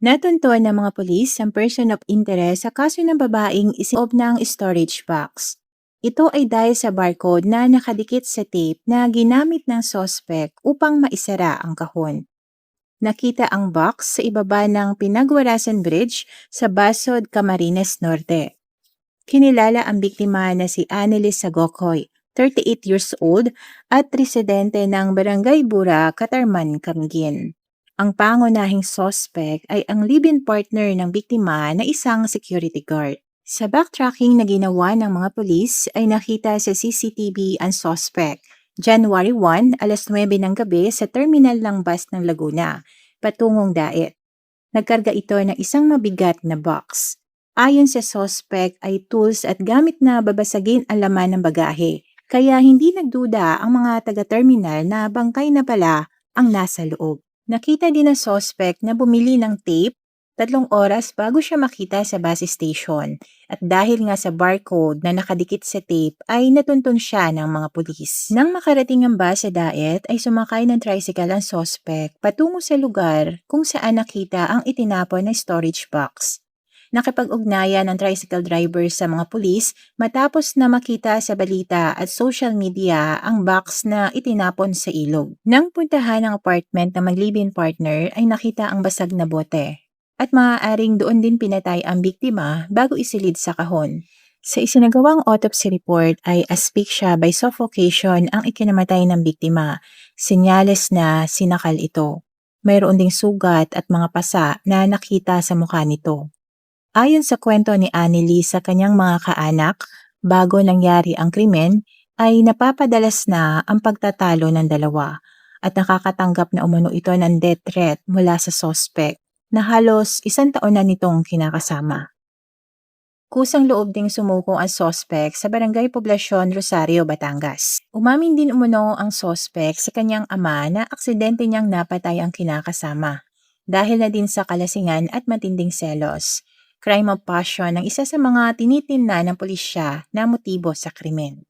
Natuntuan ng mga pulis ang person of interest sa kaso ng babaeng isinoob ng storage box. Ito ay dahil sa barcode na nakadikit sa tape na ginamit ng suspect upang maisara ang kahon. Nakita ang box sa ibaba ng Pinagwarasan Bridge sa Basod, Camarines Norte. Kinilala ang biktima na si Annelies Sagocoy, 38 years old at residente ng Barangay Bura, Catarman, Camiguin. Ang pangunahing suspect ay ang live-in partner ng biktima na isang security guard. Sa backtracking na ginawa ng mga pulis ay nakita sa CCTV ang suspect January 1, alas 9 ng gabi sa terminal ng bus ng Laguna, patungong Daet. Nagkarga ito ng isang mabigat na box. Ayon sa suspect ay tools at gamit na babasagin ang laman ng bagahe, kaya hindi nagduda ang mga taga-terminal na bangkay na pala ang nasa loob. Nakita din ng suspect na bumili ng tape 3 oras bago siya makita sa bus station at dahil nga sa barcode na nakadikit sa tape ay natuntun siya ng mga pulis. Nang makarating ang bus sa Daet ay sumakay ng tricycle ang suspect patungo sa lugar kung saan nakita ang itinapon na storage box. Nakipag-ugnayan ng tricycle driver sa mga pulis matapos na makita sa balita at social media ang box na itinapon sa ilog. Nang puntahan ang apartment ng mag-live-in partner ay nakita ang basag na bote at maaaring doon din pinatay ang biktima bago isilid sa kahon. Sa isinagawang autopsy report ay asphyxia by suffocation ang ikinamatay ng biktima, senyales na sinakal ito. Mayroon ding sugat at mga pasa na nakita sa mukha nito. Ayon sa kwento ni Anneli sa kanyang mga kaanak, bago nangyari ang krimen, ay napapadalas na ang pagtatalo ng dalawa at nakakatanggap na umano ito ng death threat mula sa suspect na halos 1 taon na nitong kinakasama. Kusang loob ding sumuko ang suspect sa Barangay Poblasyon, Rosario, Batangas. Umamin din umano ang suspect sa kanyang ama na aksidente niyang napatay ang kinakasama dahil na din sa kalasingan at matinding selos. Crime of passion ang isa sa mga tinitingnan ng pulisya na motibo sa krimen.